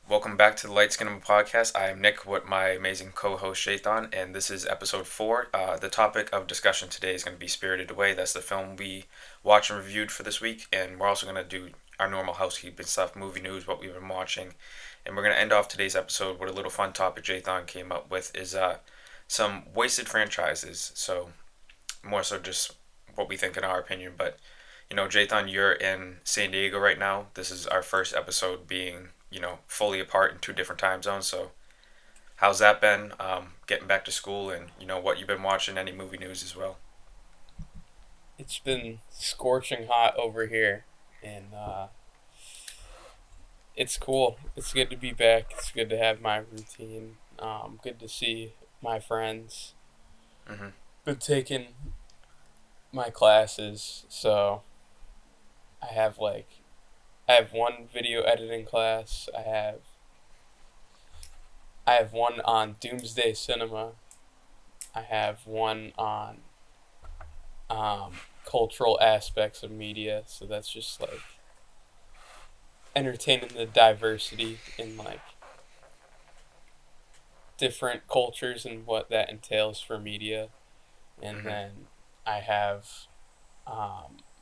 Welcome back to the Light Skinema podcast. I am Nick with my amazing co-host Shaitan, and this is episode 4. The topic of discussion today is going to be Spirited Away. That's the film we watched and reviewed for this week, and we're also going to do our normal housekeeping stuff, movie news, what we've been watching, and we're going to end off today's episode with a little fun topic Shaitan came up with is some wasted franchises. So more so just what we think in our opinion, but Jathan, you're in San Diego right now. This is our first episode being, fully apart in two different time zones. So, how's that been? Getting back to school and, what you've been watching, any movie news as well? It's been scorching hot over here, and it's cool. It's good to be back. It's good to have my routine. Good to see my friends. Mm-hmm. Been taking my classes, so I have I have one video editing class. I have one on Doomsday Cinema. I have one on um, cultural aspects of media. So that's just entertaining the diversity in different cultures and what that entails for media. And Mm-hmm. then I have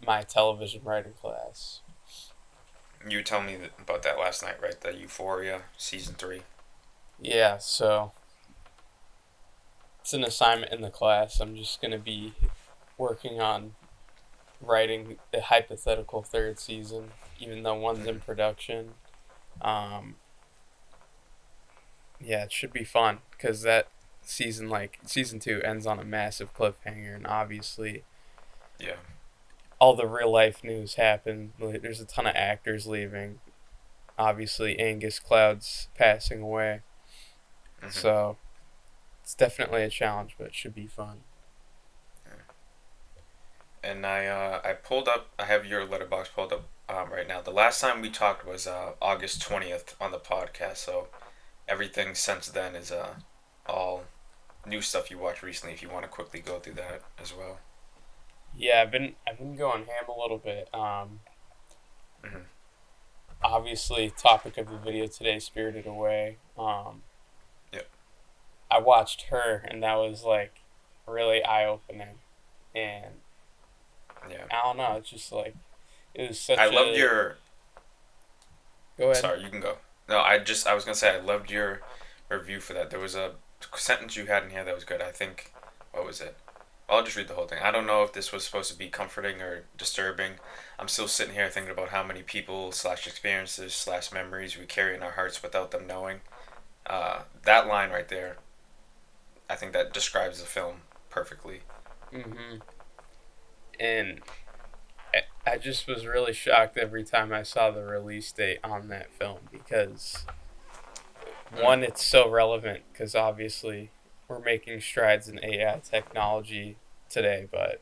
my television writing class. You were telling me about that last night, right? The Euphoria season 3. Yeah, so it's an assignment in the class. I'm just going to be working on writing a hypothetical third season, even though one's in Mm-hmm. production. Um, yeah, it should be fun because that season two, ends on a massive cliffhanger, and obviously Yeah. all the real life news happened. There's a ton of actors leaving. Obviously, Angus Cloud's passing away, Mm-hmm. so it's definitely a challenge, but it should be fun. And I pulled up. I have your letterbox pulled up right now. The last time we talked was August 20th on the podcast. So everything since then is all new stuff you watched recently. If you want to quickly go through that as well. Yeah, I've been going ham a little bit. Mm-hmm. Obviously, topic of the video today, Spirited Away. Yep. I watched her, and that was really eye opening. And Yeah. I don't know, it's just it was I such loved a. your. Go ahead. Sorry, you can go. No, I was gonna say I loved your review for that. There was a sentence you had in here that was good. I think. What was it? I'll just read the whole thing. I don't know if this was supposed to be comforting or disturbing. I'm still sitting here thinking about how many people slash experiences slash memories we carry in our hearts without them knowing. That line right there, I think that describes the film perfectly. Mm-hmm. And I just was really shocked every time I saw the release date on that film because Mm. one, it's so relevant because obviously we're making strides in AI technology today, but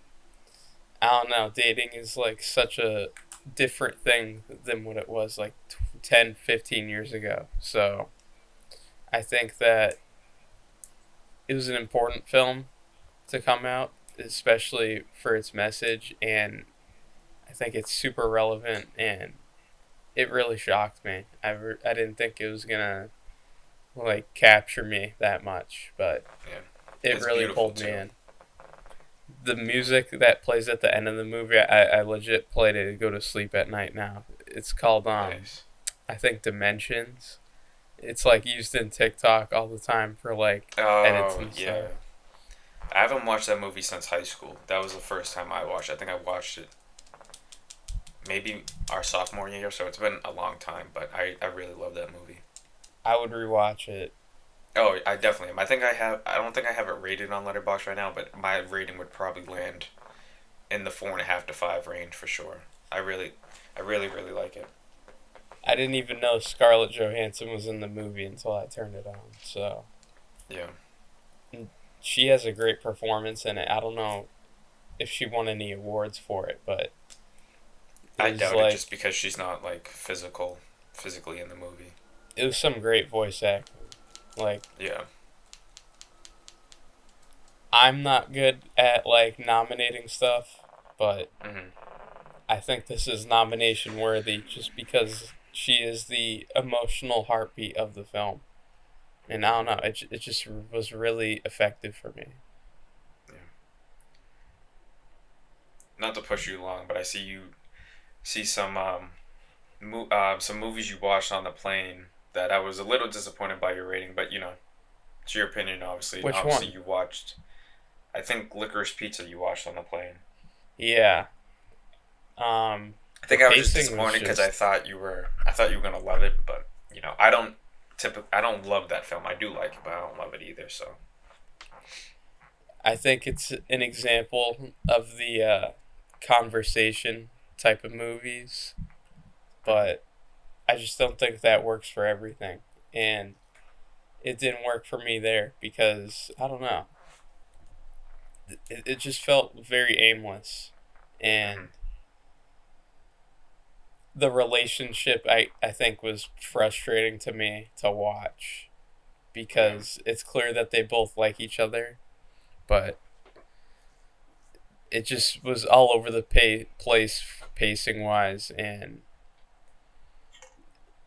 I don't know, dating is such a different thing than what it was 10, 15 years ago. So I think that it was an important film to come out, especially for its message, and I think it's super relevant, and it really shocked me. I didn't think it was gonna capture me that much, but Yeah, it it's really beautiful pulled me too. in. The music that plays at the end of the movie, I legit played it to go to sleep at night now. It's called Nice. I think Dimensions. It's used in TikTok all the time for edits Oh and stuff. yeah, I haven't watched that movie since high school. That was the first time I watched it. I think I watched it maybe our sophomore year, so it's been a long time. But I really love that movie. I would rewatch it. Oh, I definitely am. I think I have. I don't think I have it rated on Letterboxd right now, but my rating would probably land in the 4.5 to 5 range for sure. I really like it. I didn't even know Scarlett Johansson was in the movie until I turned it on. So Yeah, she has a great performance in it. I don't know if she won any awards for it, but it I was doubt it just because she's not like physically in the movie. it was some great voice acting. Like Yeah. I'm not good at nominating stuff, but Mhm. I think this is nomination worthy just because She is the emotional heartbeat of the film, and I don't know. It just was really effective for me. Yeah. Not to push you along, but I see you see some movies you watched on the plane that I was a little disappointed by your rating, but it's your opinion, obviously. And Which obviously, one? you watched, I think, Licorice Pizza you watched on the plane. Yeah. I The think I was just pacing was disappointed because I just. thought I thought you were gonna love it, but I don't love that film. I do like it, but I don't love it either. So I think it's an example of the conversation type of movies, but I just don't think that works for everything. And it didn't work for me there because I don't know. It just felt very aimless, mm-hmm. and the relationship I think was frustrating to me to watch Yeah, because it's clear that they both like each other, but it just was all over the place pacing wise, and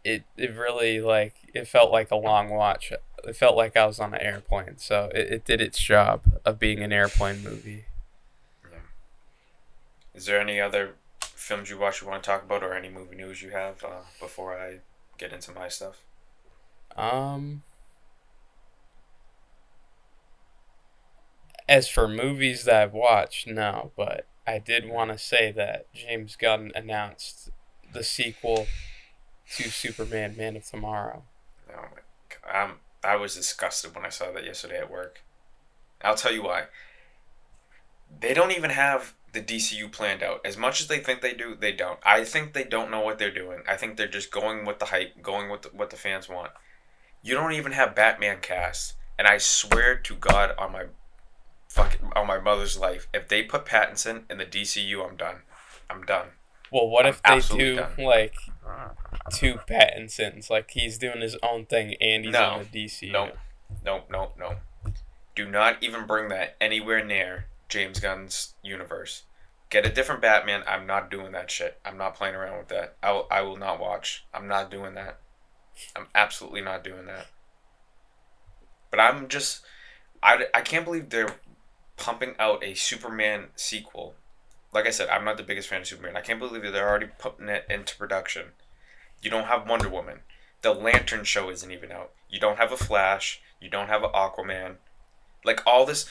it really like it felt like a long watch. It felt like I was on an airplane, so it did its job of being an airplane movie. yeah. Is there any other films you watch you want to talk about, or any movie news you have before I get into my stuff? Um, as for movies that I've watched, no, but I did want to say that James Gunn announced the sequel to Superman: Man of Tomorrow. Oh I was disgusted when I saw that yesterday at work. I'll tell you why. They don't even have the DCU planned out. As much as they think they do, they don't. I think they don't know what they're doing. I think they're just going with the hype, going with what the fans want. You don't even have Batman cast, and I swear to God on my mother's life, if they put Pattinson in the DCU, I'm done. I'm done. Well, what I'm if they absolutely do done. like two Pattinsons? Like he's doing his own thing and he's in No, the DCU. no, no, no, no. Do not even bring that anywhere near James Gunn's universe. Get a different Batman. I'm not doing that shit. I'm not playing around with that. I will not watch. I'm not doing that. I'm absolutely not doing that. But I can't believe they're pumping out a Superman sequel. Like I said, I'm not the biggest fan of Superman. I can't believe that they're already putting it into production. You don't have Wonder Woman. The Lantern show isn't even out. You don't have a Flash. You don't have an Aquaman. Like all this,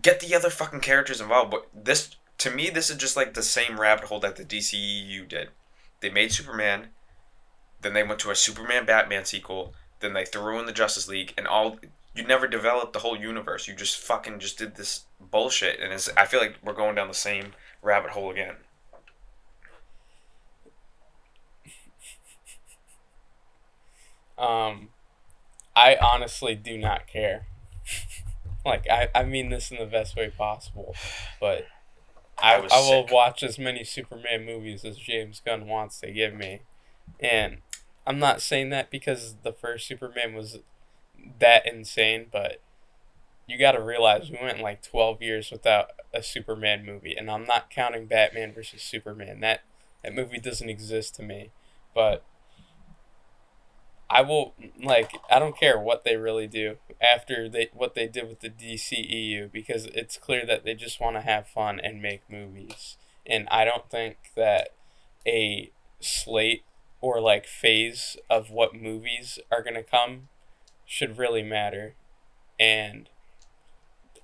get the other fucking characters involved. But this, to me, this is just like the same rabbit hole that the DCEU did. They made Superman, then they went to a Superman Batman sequel, then they threw in the Justice League, and all. You never developed the whole universe. You just fucking just did this bullshit, and I feel like we're going down the same rabbit hole again. Um, I honestly do not care. Like I mean this in the best way possible, but I was I will sick. watch as many Superman movies as James Gunn wants to give me. And I'm not saying that because the first Superman was that insane, but you got to realize we went like 12 years without a Superman movie, and I'm not counting Batman versus Superman. That movie doesn't exist to me. But I will like I don't care what they really do after they what they did with the DCEU because it's clear that they just want to have fun and make movies. And I don't think that a slate or like phase of what movies are going to come should really matter. And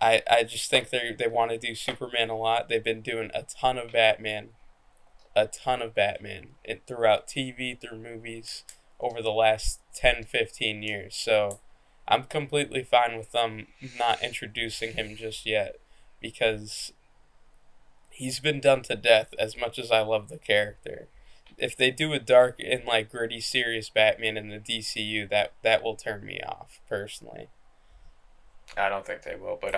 I just think they want to do Superman a lot. They've been doing a ton of Batman and throughout TV, through movies over the last 10, 15 years. So I'm completely fine with them not introducing him just yet because he's been done to death as much as I love the character. If they do a dark and like gritty serious Batman in the DCU, that will turn me off personally. I don't think they will, but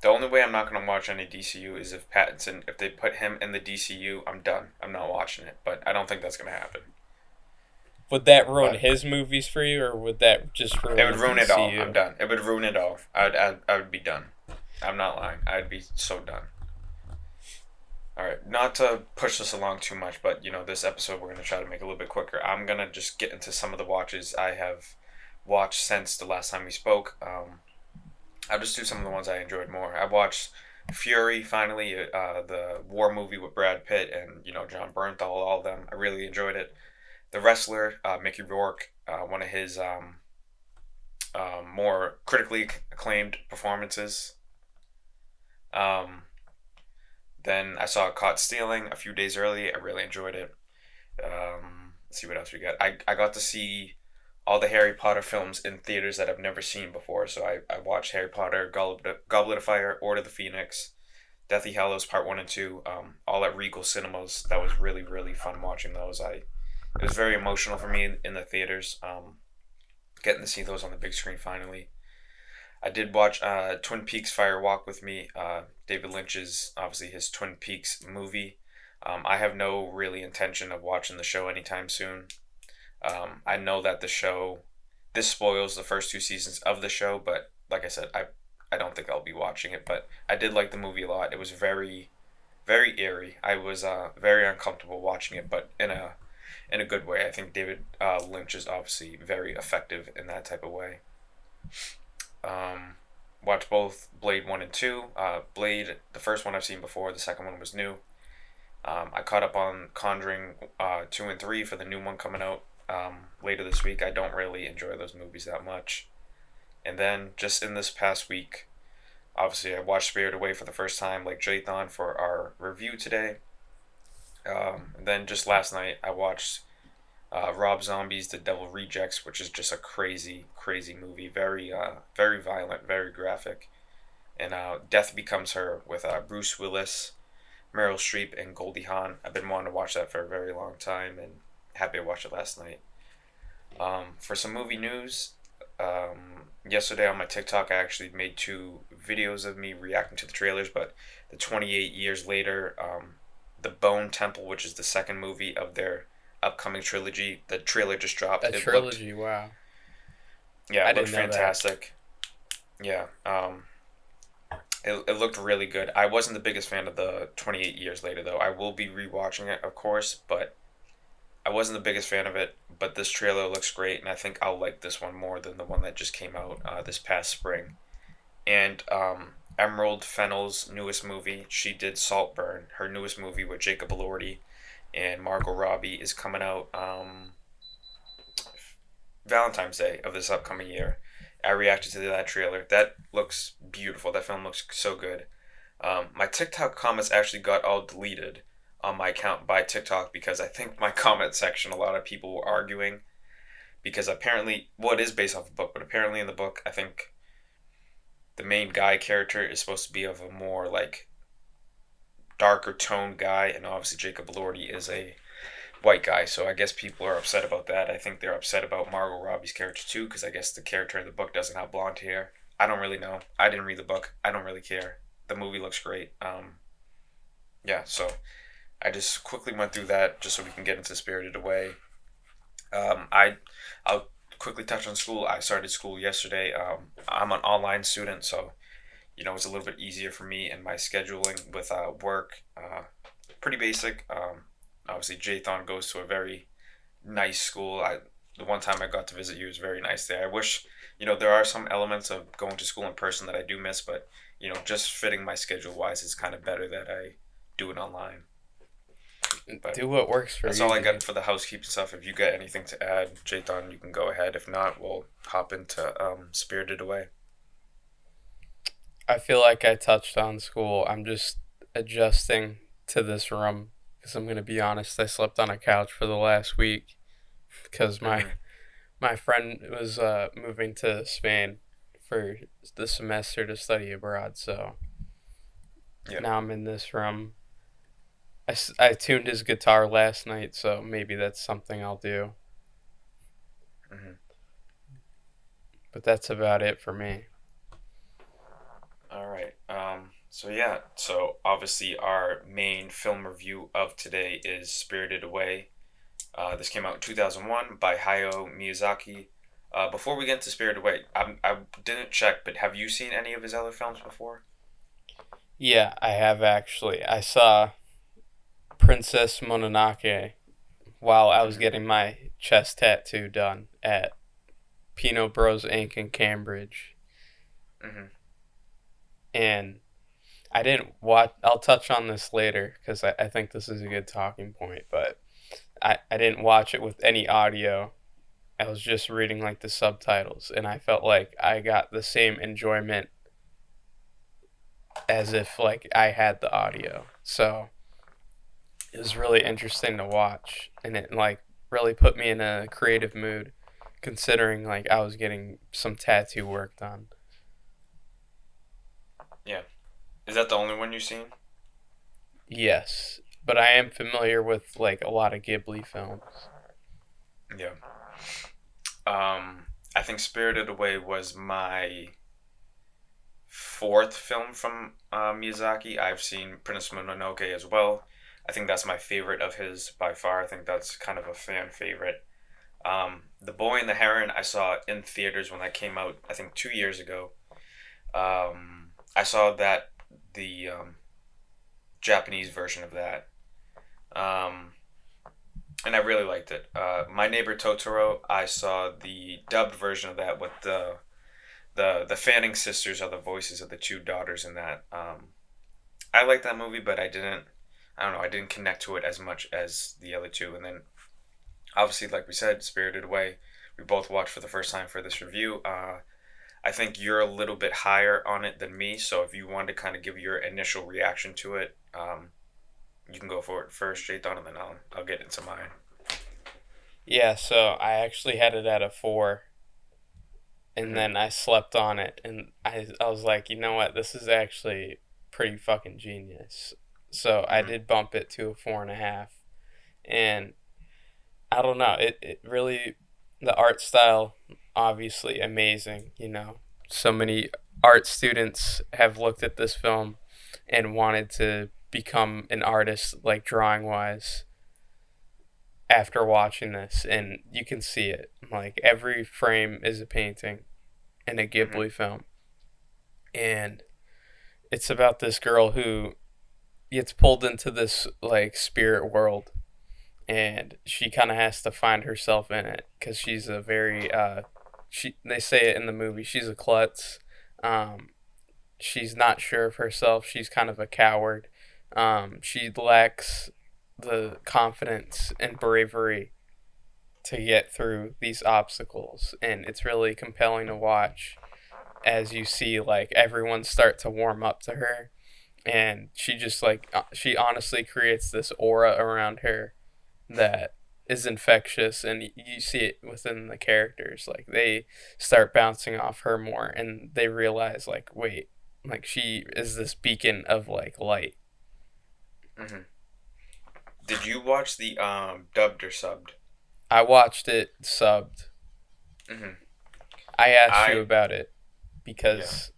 the only way I'm not gonna watch any DCU is if Pattinson. If they put him in the DCU, I'm done. I'm not watching it. But I don't think that's gonna happen. Would that ruin But his movies for you, or would that just it ruin would the ruin it all. I'm DCU? done. It would ruin it all. I would be done. I'm not lying. I'd be so done. All right, not to push this along too much, but this episode we're gonna try to make it a little bit quicker. I'm gonna just get into some of the watches I have watched since the last time we spoke. I'll just do some of the ones I enjoyed more. I watched Fury finally, the war movie with Brad Pitt and John Bernthal, all of them. I really enjoyed it. The Wrestler, Mickey Rourke, one of his more critically acclaimed performances. Um, then I saw Caught Stealing a few days early. I really enjoyed it. Let's see what else we got. I got to see all the Harry Potter films in theaters that I've never seen before. So I watched Harry Potter, Goblet of Fire, Order of the Phoenix, Deathly Hallows Part 1 and 2, all at Regal Cinemas. That was really, really fun watching those. It was very emotional for me in the theaters, getting to see those on the big screen finally. I did watch Twin Peaks Fire Walk with Me, David Lynch's, obviously his Twin Peaks movie. I have no really intention of watching the show anytime soon. I know that this spoils the first two seasons of the show, but like I said, I don't think I'll be watching it. But I did like the movie a lot. It was very, very eerie. I was very uncomfortable watching it, but in a good way. I think David Lynch is obviously very effective in that type of way. Um, Watched both Blade 1 and 2. Blade, the first one I've seen before, the second one was new. I caught up on Conjuring 2 and 3 for the new one coming out later this week. I don't really enjoy those movies that much. And then just in this past week, obviously I watched Spirit Away for the first time, like Jathan, for our review today. And then just last night I watched Rob Zombie's The Devil Rejects, which is just a crazy, crazy movie. Very, very violent, very graphic. And Death Becomes Her with Bruce Willis, Meryl Streep, and Goldie Hawn. I've been wanting to watch that for a very long time, and happy I watched it last night. For some movie news, yesterday on my TikTok, I actually made two videos of me reacting to the trailers. But the 28 years later, the Bone Temple, which is the second movie of their upcoming trilogy, the trailer just dropped. A trilogy, wow. Yeah, I it looked didn't know that. fantastic. Yeah, it looked really good. I wasn't the biggest fan of the 28 years later though. I will be rewatching it, of course, but I wasn't the biggest fan of it. But this trailer looks great, and I think I'll like this one more than the one that just came out this past spring. And Emerald Fennell's newest movie, she did Saltburn, her newest movie with Jacob Elordi and Margot Robbie, is coming out Valentine's Day of this upcoming year. I reacted to that trailer. That looks beautiful. That film looks so good. My TikTok comments actually got all deleted on my account by TikTok because I think my comment section, a lot of people were arguing because apparently, well, it is based off a book, but apparently in the book, I think the main guy character is supposed to be of a more like darker toned guy, and obviously Jacob Elordi is a white guy, so I guess people are upset about that. I think they're upset about Margot Robbie's character too, because I guess the character in the book doesn't have blonde hair. I don't really know. I didn't read the book. I don't really care. The movie looks great. Yeah, so I just quickly went through that just so we can get into Spirited Away. I'll quickly touch on school. I started school yesterday. I'm an online student, so it's a little bit easier for me in my scheduling with work. Pretty basic. Obviously, Jathan goes to a very nice school. The one time I got to visit you was very nice there. I wish there are some elements of going to school in person that I do miss, but just fitting my schedule wise is kind of better that I do it online. But Do what works for that's you, all I dude. got for the housekeeping stuff. If you got anything to add, Jathan, you can go ahead. If not, we'll hop into Spirited Away. I feel like I touched on school. I'm just adjusting to this room because I'm gonna be honest. I slept on a couch for the last week because my Mm-hmm. my friend was moving to Spain for the semester to study abroad. So Yeah. now I'm in this room. I tuned his guitar last night, so maybe that's something I'll do. Mm-hmm. But that's about it for me. All right. So yeah. So obviously, our main film review of today is Spirited Away. This came out in 2001 by Hayao Miyazaki. Before we get into Spirited Away, I didn't check, but have you seen any of his other films before? Yeah, I have actually. I saw Princess Mononoke while I was Hmm. getting my chest tattoo done at Pinot Bros Inc. in Cambridge. Hmm. And I didn't watch, I'll touch on this later because I think this is a good talking point, but I didn't watch it with any audio. I was just reading like the subtitles, and I felt like I got the same enjoyment as if like I had the audio. So it was really interesting to watch, and it like really put me in a creative mood, considering like I was getting some tattoo work done. Yeah. Is that the only one you've seen? Yes, but I am familiar with like a lot of Ghibli films. Yeah. I think Spirited Away was my fourth film from Miyazaki. I've seen Princess Mononoke as well. I think that's my favorite of his by far. I think that's kind of a fan favorite. The Boy and the Heron I saw in theaters when that came out. I think 2 years ago. I saw that the Japanese version of that, um, and I really liked it. My Neighbor Totoro. I saw the dubbed version of that with the Fanning sisters are the voices of the two daughters in that. I liked that movie, but I didn't. I don't know. I didn't connect to it as much as the other two. And then, obviously, like we said, Spirited Away. We both watched for the first time for this review. I think you're a little bit higher on it than me. So if you want to kind of give your initial reaction to it, you can go for it first, Jathan, and then I'll get into mine. Yeah, so I actually had it at a 4, and Hmm. then I slept on it, and I was like, you know what, this is actually pretty fucking genius. So I Hmm. did bump it to a 4.5, and I don't know, it really, the art style, obviously amazing, you know. So many art students have looked at this film and wanted to become an artist, like drawing wise, after watching this, and you can see it. Like every frame is a painting in a Hmm. Ghibli film, and it's about this girl who gets pulled into this like spirit world, and she kind of has to find herself in it because she's a very she they say it in the movie, she's a klutz. Um, she's not sure of herself. She's kind of a coward. She lacks the confidence and bravery to get through these obstacles, and it's really compelling to watch as you see like everyone start to warm up to her, and she just like she honestly creates this aura around her that is infectious, and you see it within the characters, like they start bouncing off her more, and they realize like wait, like she is this beacon of like light. Hmm. Did you watch the dubbed or subbed? I watched it subbed. Hmm. I asked you I about it Yeah. because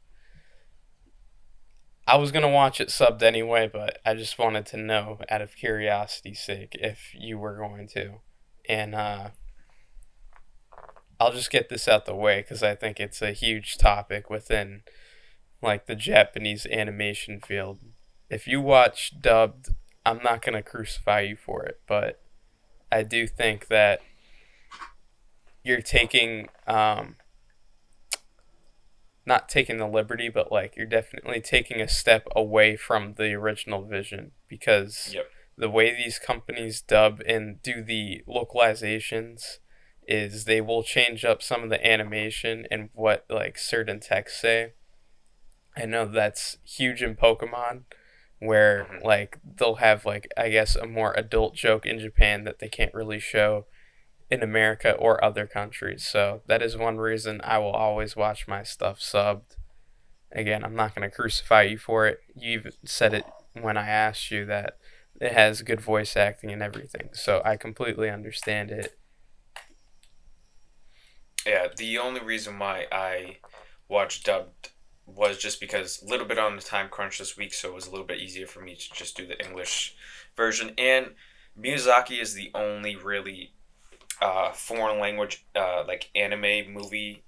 I was gonna watch it subbed anyway, but I just wanted to know, out of curiosity's sake, if you were going to. And I'll just get this out the way because I think it's a huge topic within like the Japanese animation field. If you watch dubbed, I'm not gonna crucify you for it, but I do think that you're taking not taking the liberty, but like you're definitely taking a step away from the original vision, because Yep. the way these companies dub and do the localizations is they will change up some of the animation and what like certain texts say. I know that's huge in Pokemon, where Hmm. like they'll have like I guess a more adult joke in Japan that they can't really show in America or other countries. So that is one reason I will always watch my stuff subbed. Again, I'm not going to crucify you for it. You even said it when I asked you that it has good voice acting and everything. So I completely understand it. Yeah. The only reason why I watched dubbed was just because a little bit on the time crunch this week, so it was a little bit easier for me to just do the English version. And Miyazaki is the only really foreign language like anime movie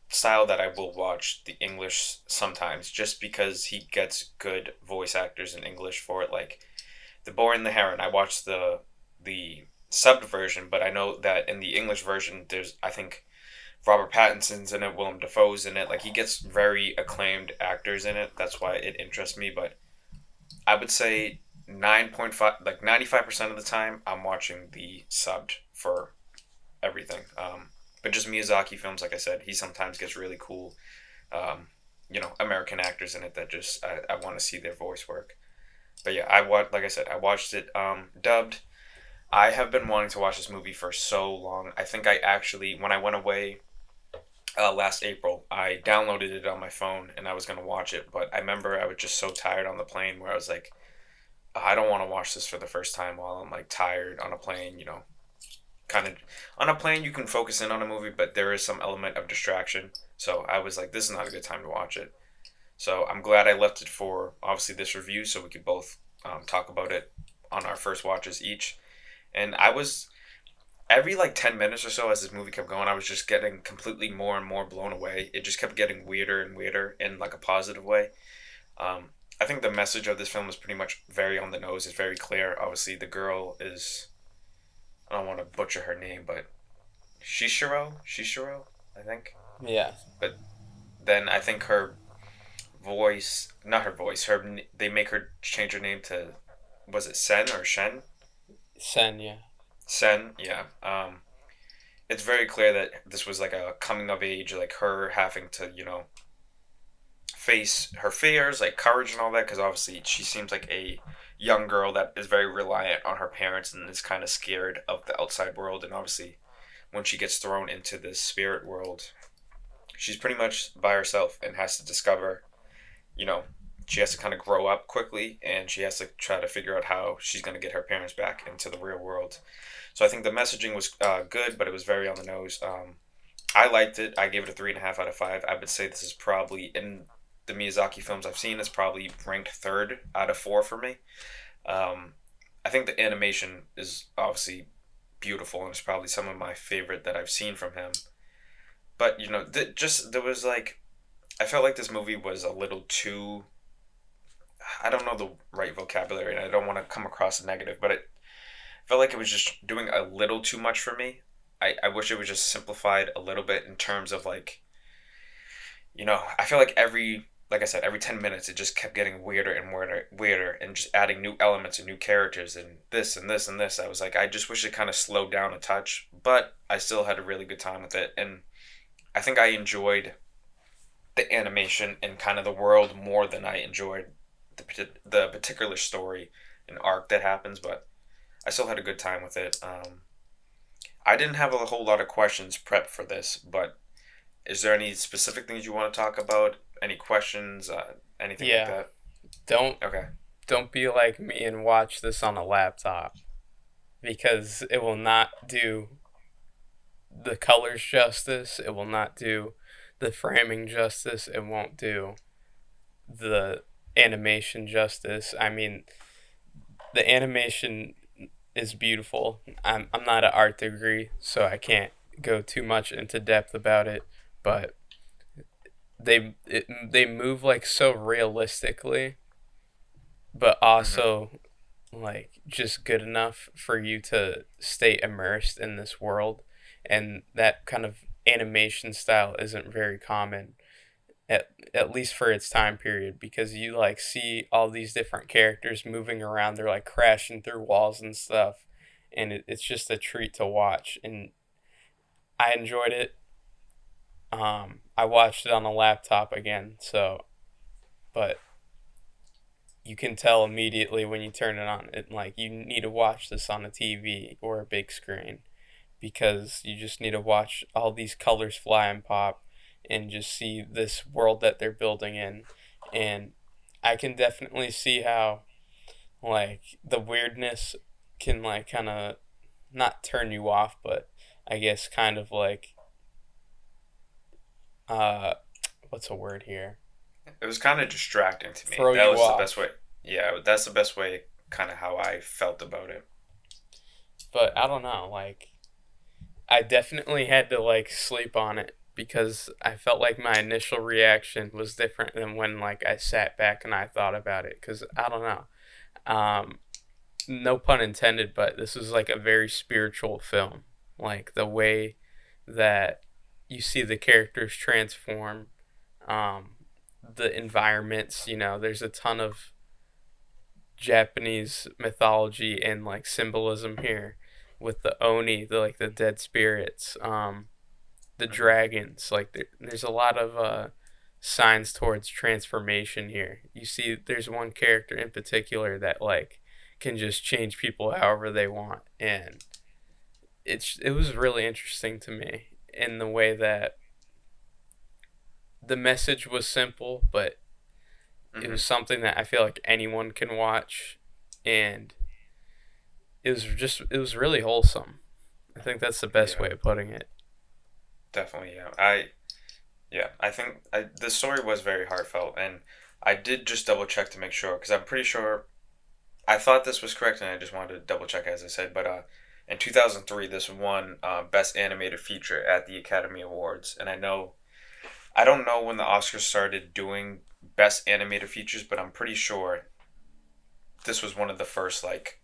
style that I will watch the English sometimes, just because he gets good voice actors in English for it. Like The Boy and the Heron. I watched the subbed version, but I know that in the English version, there's I think Robert Pattinson's in it, Willem Dafoe's in it. Like he gets very acclaimed actors in it. That's why it interests me. But I would say 9.5, like 95% of the time, I'm watching the subbed for everything. But just Miyazaki films, like I said, he sometimes gets really cool, um, American actors in it that just I want to see their voice work. But yeah, like I said, I watched it dubbed. I have been wanting to watch this movie for so long. I think I actually, when I went away last April, I downloaded it on my phone and I was gonna watch it, but I remember I was just so tired on the plane where I was like, I don't want to watch this for the first time while I'm like tired on a plane. Kind of on a plane you can focus in on a movie, but there is some element of distraction. So I was like, this is not a good time to watch it. So I'm glad I left it for obviously this review so we could both talk about it on our first watches each. And I was every like 10 minutes or so as this movie kept going, I was just getting completely more and more blown away. It just kept getting weirder and weirder in like a positive way. I think the message of this film is pretty much very on the nose. It's very clear. Obviously, the girl is, I don't want to butcher her name, but Shishiro, I think. Yeah. But then I think her voice, not her voice, they make her change her name to, was it Sen or Shen? Sen, yeah. Sen, yeah. It's very clear that this was like a coming of age, like her having to, face her fears, like courage and all that, because obviously she seems like a young girl that is very reliant on her parents and is kind of scared of the outside world. And obviously, when she gets thrown into the spirit world, she's pretty much by herself and has to discover, you know, she has to kind of grow up quickly and she has to try to figure out how she's going to get her parents back into the real world. So I think the messaging was good, but it was very on the nose. I liked it. I gave it a 3.5 out of 5. I would say this is probably in the Miyazaki films I've seen. It's probably ranked third out of 4 for me. I think the animation is obviously beautiful and it's probably some of my favorite that I've seen from him. But just there was like I felt like this movie was a little too. I don't know the right vocabulary, and I don't want to come across as negative, but it felt like it was just doing a little too much for me. I wish it was just simplified a little bit in terms of like, I feel like like I said, every 10 minutes it just kept getting weirder and weirder and just adding new elements and new characters and this and this and this. I was like, I just wish it kind of slowed down a touch, but I still had a really good time with it. And I think I enjoyed the animation and kind of the world more than I enjoyed the particular story and arc that happens, but I still had a good time with it. I didn't have a whole lot of questions prepped for this, but is there any specific things you want to talk about? Any questions? Anything like Yeah. that? Don't Okay. don't be like me and watch this on a laptop because it will not do the colors justice. It will not do the framing justice. It won't do the animation justice. I mean, the animation is beautiful. I'm not an art degree, so I can't go too much into depth about it, but they move like so realistically, but Mm-hmm. also like just good enough for you to stay immersed in this world, and that kind of animation style isn't very common at least for its time period, because you like see all these different characters moving around, they're like crashing through walls and stuff, and it's just a treat to watch, and I enjoyed it. I watched it on a laptop again, so but you can tell immediately when you turn it on, it like you need to watch this on a TV or a big screen, because you just need to watch all these colors fly and pop and just see this world that they're building in. And I can definitely see how like the weirdness can like kind of not turn you off, but I guess kind of like uh what's a word here? It was kind of distracting to me. Throw That you was the best off. way. Yeah, that's the best way. Kind of how I felt about it. But I don't know, like I definitely had to like sleep on it because I felt like my initial reaction was different than when like I sat back and I thought about it, cuz I don't know. Um no pun intended, but this is like a very spiritual film. Like the way that you see the characters transform, um, the environments. There's a ton of Japanese mythology and like symbolism here with the oni, the dead spirits, the Hmm. dragons. Like there's a lot of signs towards transformation here. You see, there's one character in particular that like can just change people however they want, and it was really interesting to me in the way that the message was simple, but it Hmm. was something that I feel like anyone can watch, and it was really wholesome. I think that's the best Yeah, way of putting it. definitely. Yeah, I think the story was very heartfelt, and I did just double check to make sure because I'm pretty sure I thought this was correct, and I just wanted to double check as I said. But in 2003, this won Best Animated Feature at the Academy Awards, and I don't know when the Oscars started doing Best Animated Features, but I'm pretty sure this was one of the first like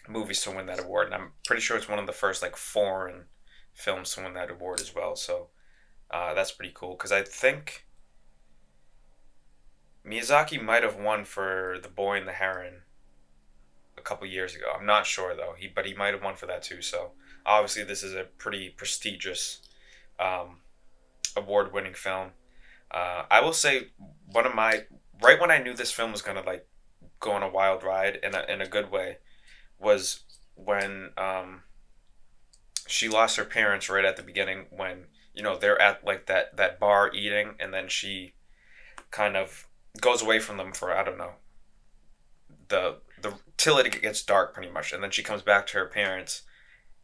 movies to win that award, and I'm pretty sure it's one of the first like foreign films to win that award as well. So that's pretty cool because I think Miyazaki might have won for The Boy and the Heron a couple years ago. I'm not sure though. But he might have won for that too. So obviously this is a pretty prestigious um, award-winning film. I will say one of my right when I knew this film was gonna like go on a wild ride in a good way was when she lost her parents right at the beginning when they're at like that bar eating and then she kind of goes away from them for I don't know the till it gets dark pretty much and then she comes back to her parents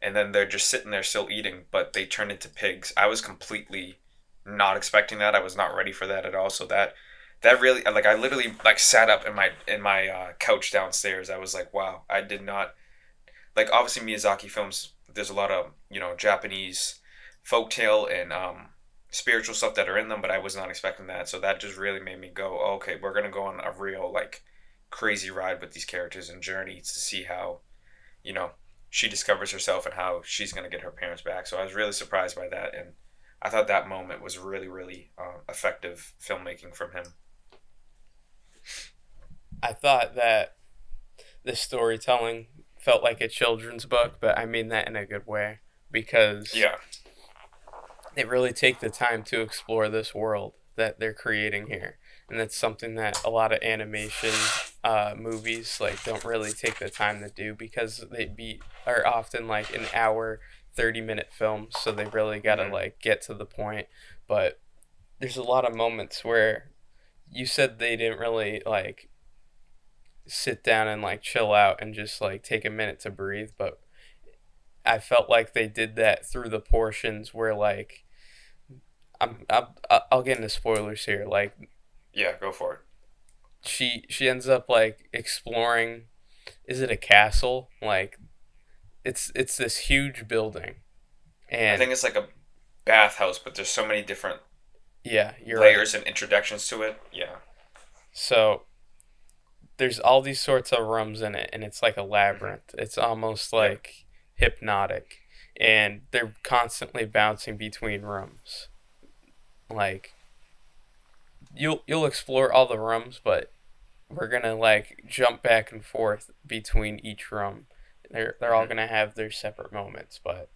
and then they're just sitting there still eating but they turn into pigs. I was completely not expecting that. I was not ready for that at all. So that really like I literally like sat up in my couch downstairs. I was like, wow, I did not like obviously Miyazaki films. There's a lot of Japanese folktale and spiritual stuff that are in them, but I was not expecting that. So that just really made me go, oh, okay, we're gonna go on a real like crazy ride with these characters and journey to see how you know she discovers herself and how she's gonna get her parents back. So I was really surprised by that, and I thought that moment was really really effective filmmaking from him. I thought that the storytelling felt like a children's book, but I mean that in a good way because Yeah. they really take the time to explore this world that they're creating here. And that's something that a lot of animation movies like don't really take the time to do because are often like an hour 30-minute films, so they really got to Hmm. like get to the point. But there's a lot of moments where you said they didn't really like sit down and like chill out and just like take a minute to breathe, but I felt like they did that through the portions where like I'll get into spoilers here. Like Yeah, go for it. she ends up like exploring. Is it a castle? Like it's this huge building, I and think it's like a bathhouse, but there's so many different yeah, you're right. layers and introductions to it. Yeah. So there's all these sorts of rooms in it, and it's like a Hmm. labyrinth. It's almost Yep. like hypnotic, and they're constantly bouncing between rooms. Like you'll explore all the rooms, but we're gonna like jump back and forth between each room. They're all Hmm. gonna have their separate moments, but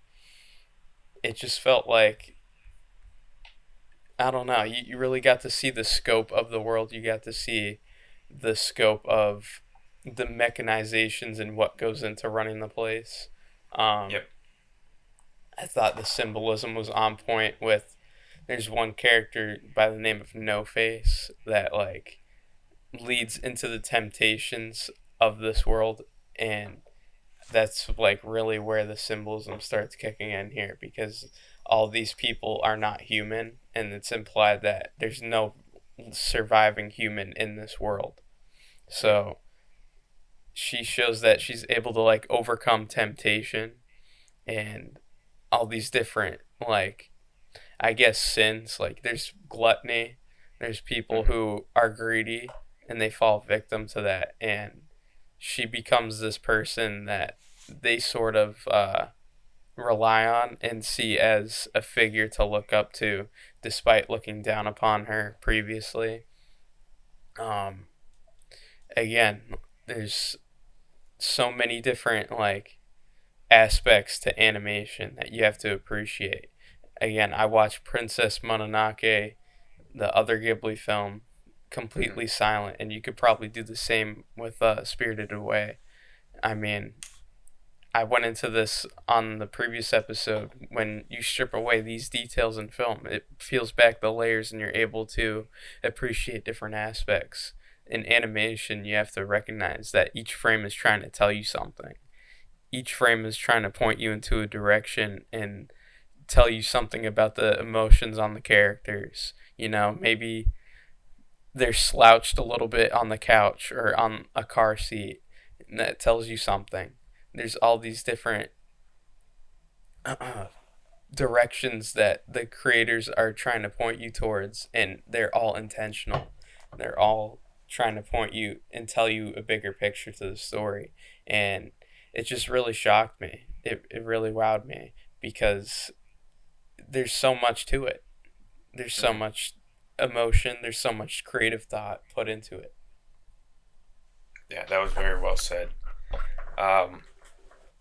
it just felt like I don't know. You really got to see the scope of the world. You got to see the scope of the mechanizations and what goes into running the place. Um, Yep. I thought the symbolism was on point with. There's one character by the name of No Face that like leads into the temptations of this world, and that's like really where the symbolism starts kicking in here because all these people are not human, and it's implied that there's no surviving human in this world. So she shows that she's able to like overcome temptation and all these different like I guess sins. Like there's gluttony, there's people Hmm. who are greedy and they fall victim to that, and she becomes this person that they sort of rely on and see as a figure to look up to, despite looking down upon her previously. Um, Again, there's so many different like aspects to animation that you have to appreciate. Again, I watched Princess Mononoke, the other Ghibli film, Mm-hmm. completely silent, and you could probably do the same with Spirited Away. I mean, I went into this on the previous episode. When you strip away these details in film, it peels back the layers and you're able to appreciate different aspects. In animation, you have to recognize that each frame is trying to tell you something. Each frame is trying to point you into a direction and tell you something about the emotions on the characters. You know, maybe they're slouched a little bit on the couch or on a car seat, and that tells you something. There's all these different directions that the creators are trying to point you towards, and they're all intentional. They're all trying to point you and tell you a bigger picture to the story. And it just really shocked me. It really wowed me because there's so much to it. There's so Mm-hmm. much emotion, there's so much creative thought put into it. Yeah, that was very well said. Um,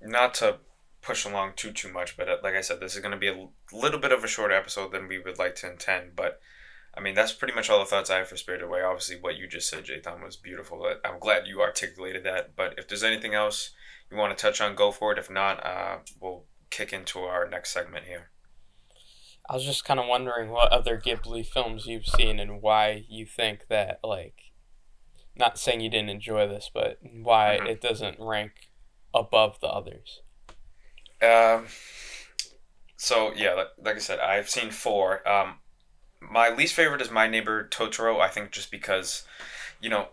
Not to push along too much, but like I said, this is going to be a little bit of a shorter episode than we would like to intend. But I mean, that's pretty much all the thoughts I have for Spirited Away. Obviously, what you just said, Jathan, was beautiful. I'm glad you articulated that. But if there's anything else you want to touch on, go for it. If not, we'll kick into our next segment here. I was just kind of wondering what other Ghibli films you've seen and why you think that, like, not saying you didn't enjoy this, but why Hmm. it doesn't rank above the others. Um, so yeah, like I said, I've seen four. My least favorite is My Neighbor Totoro. I think just because you know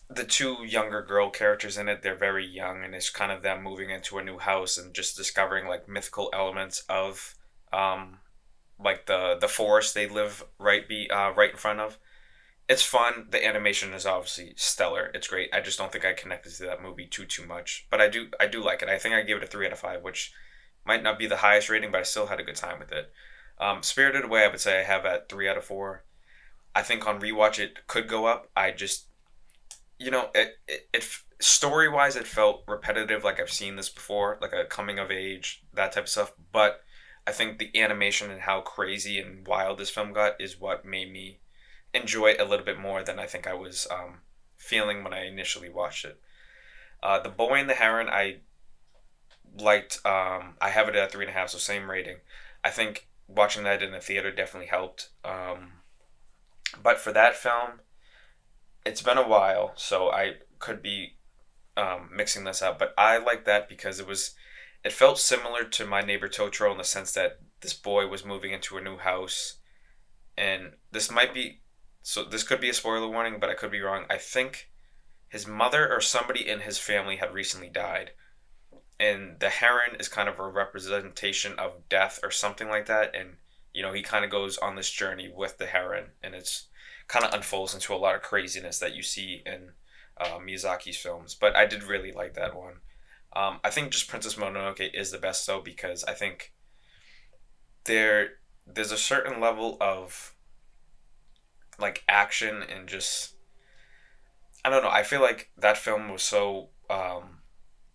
the two younger girl characters in it, they're very young, and it's kind of them moving into a new house and just discovering like mythical elements of um like the forest they live right in front of. It's fun. The animation is obviously stellar. It's great. I just don't think I connected to that movie too much, but I do like it. I think I gave it a 3 out of 5, which might not be the highest rating, but I still had a good time with it. Spirited Away, I would say I have at 3 out of 4. I think on rewatch it could go up. I just it story wise it felt repetitive, like I've seen this before, like a coming of age, that type of stuff. But I think the animation and how crazy and wild this film got is what made me enjoy it a little bit more than I think I was feeling when I initially watched it. The Boy and the Heron, I liked. I have it at 3.5, so same rating. I think watching that in the theater definitely helped. But for that film, it's been a while, so I could be mixing this up. But I like that because it felt similar to My Neighbor Totoro in the sense that this boy was moving into a new house, and this could be a spoiler warning, but I could be wrong. I think his mother or somebody in his family had recently died, and the heron is kind of a representation of death or something like that. And he kind of goes on this journey with the heron, and it's kind of unfolds into a lot of craziness that you see in Miyazaki's films. But I did really like that one. I think just Princess Mononoke is the best though, because I think there there's a certain level of like action and just I don't know. I feel like that film was so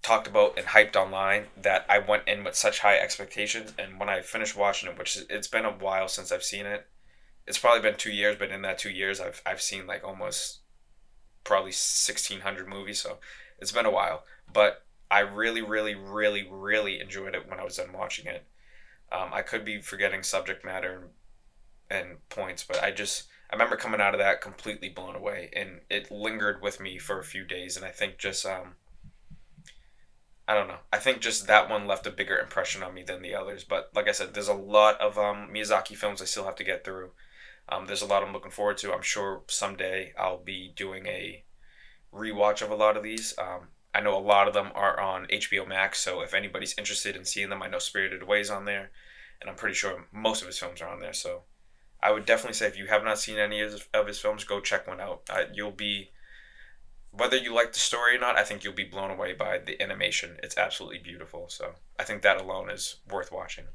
talked about and hyped online that I went in with such high expectations, and when I finished watching it, which it's been a while since I've seen it, it's probably been 2 years, but in that 2 years, I've seen like almost probably 1,600 movies, so it's been a while. But I really, really, really, really enjoyed it when I was done watching it. I could be forgetting subject matter and points, but I remember coming out of that completely blown away, and it lingered with me for a few days. And I think just I don't know. I think just that one left a bigger impression on me than the others. But like I said, there's a lot of Miyazaki films I still have to get through. There's a lot I'm looking forward to. I'm sure someday I'll be doing a rewatch of a lot of these. I know a lot of them are on HBO Max, so if anybody's interested in seeing them, I know Spirited Away is on there, and I'm pretty sure most of his films are on there. So I would definitely say if you have not seen any of his films, go check one out. You'll be whether you like the story or not, I think you'll be blown away by the animation. It's absolutely beautiful. So I think that alone is worth watching.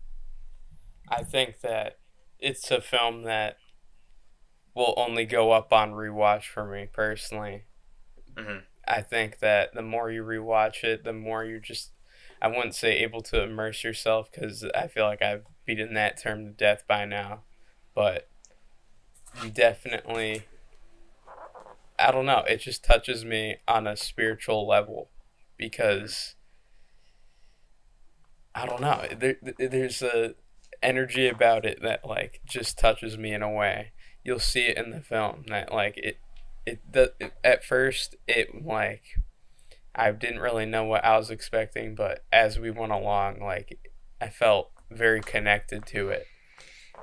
I think that it's a film that will only go up on rewatch for me personally. Hmm. I think that the more you rewatch it, the more you're just, I wouldn't say able to immerse yourself because I feel like I've beaten that term to death by now. But you definitely, I don't know, it just touches me on a spiritual level Hmm. because I don't know, there's a energy about it that like just touches me in a way. You'll see it in the film that like it at first it like I didn't really know what I was expecting, but as we went along, like I felt very connected to it.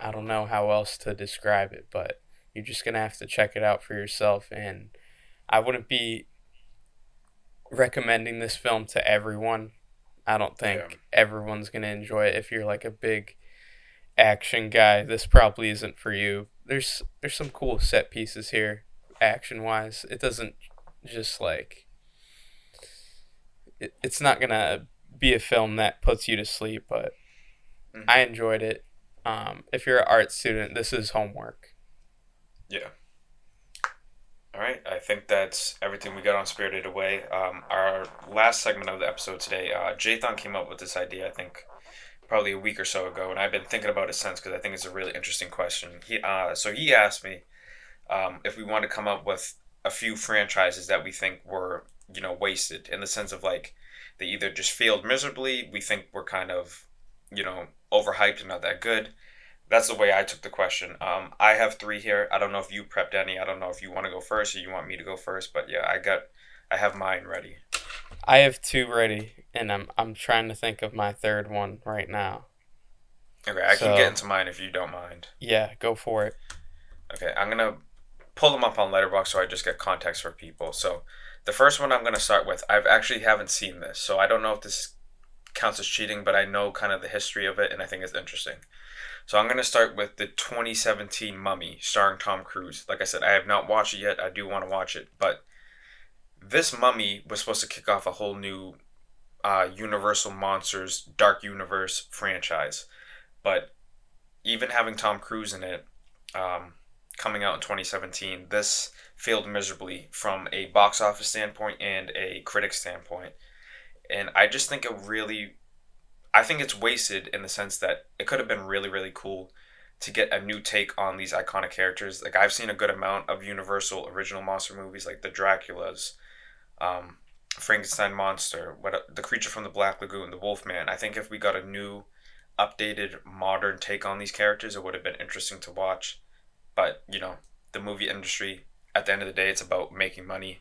I don't know how else to describe it, but you're just gonna have to check it out for yourself. And I wouldn't be recommending this film to everyone. I don't Yeah. think everyone's gonna enjoy it. If you're like a big action guy, this probably isn't for you. There's some cool set pieces here, action wise. It doesn't just like it's not gonna be a film that puts you to sleep, but I Hmm. enjoyed it. If you're an art student, this is homework. Yeah. All right. I think that's everything we got on Spirited Away. Our last segment of the episode today, Jathan came up with this idea, I think, probably a week or so ago, and I've been thinking about it since because I think it's a really interesting question. So he asked me if we want to come up with a few franchises that we think were, wasted in the sense of like they either just failed miserably, we think were kind of, overhyped and not that good. That's the way I took the question. I have three here. I don't know if you prepped any. I don't know if you want to go first or you want me to go first, but yeah, I have mine ready. I have two ready, and I'm trying to think of my third one right now. Okay, I can get So into mine if you don't mind. yeah, go for it. Okay, I'm gonna pull them up on Letterboxd so I just get context for people. So, the first one I'm gonna start with, I've actually haven't seen this, so I don't know if this counts as cheating, but I know kind of the history of it, and I think it's interesting. So I'm gonna start with the 2017 Mummy, starring Tom Cruise. Like I said, I have not watched it yet. I do want to watch it, but this Mummy was supposed to kick off a whole new Universal Monsters Dark Universe franchise. But even having Tom Cruise in it, um, coming out in 2017, this failed miserably from a box office standpoint and a critic standpoint. And I just think I think it's wasted in the sense that it could have been really, really cool to get a new take on these iconic characters. Like I've seen a good amount of Universal original monster movies, like the Draculas, um, Frankenstein monster, the creature from the Black Lagoon, the Wolfman. I think if we got a new, updated, modern take on these characters, it would have been interesting to watch. But the movie industry, at the end of the day, it's about making money.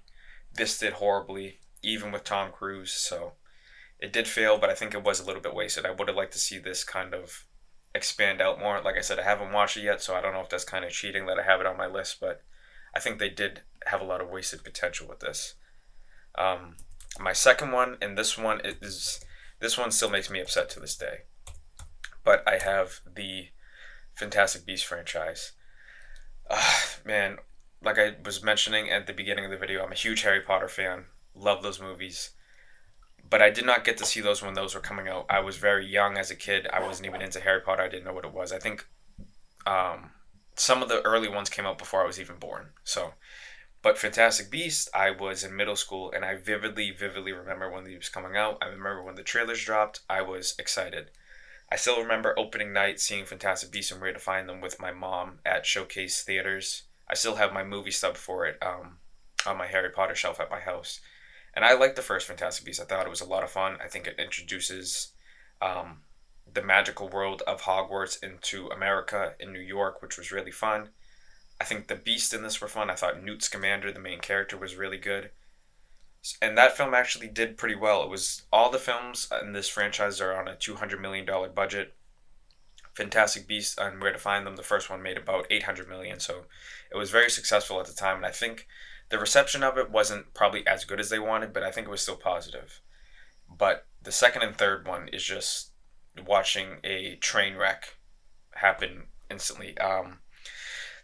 This did horribly, even with Tom Cruise. So it did fail, but I think it was a little bit wasted. I would have liked to see this kind of expand out more. Like I said, I haven't watched it yet, so I don't know if that's kind of cheating that I have it on my list, but I think they did have a lot of wasted potential with this. Um, my second one, and this one still makes me upset to this day, but I have the Fantastic Beasts franchise. Man, like I was mentioning at the beginning of the video, I'm a huge Harry Potter fan. Love those movies. But I did not get to see those when those were coming out. I was very young as a kid. I wasn't even into Harry Potter. I didn't know what it was. I think um, some of the early ones came out before I was even born. So, but Fantastic Beasts, I was in middle school, and I vividly, vividly remember when it was coming out. I remember when the trailers dropped. I was excited. I still remember opening night seeing Fantastic Beasts and Where to Find Them with my mom at Showcase Theaters. I still have my movie stub for it on my Harry Potter shelf at my house. And I liked the first Fantastic Beasts. I thought it was a lot of fun. I think it introduces um, the magical world of Hogwarts into America in New York, which was really fun. I think the Beasts in this were fun. I thought Newt Scamander, the main character, was really good. And that film actually did pretty well. It was all the films in this franchise are on a $200 million budget. Fantastic Beasts and Where to Find Them, the first one made about 800 million, so it was very successful at the time. And I think the reception of it wasn't probably as good as they wanted, but I think it was still positive. But the second and third one is just watching a train wreck happen instantly.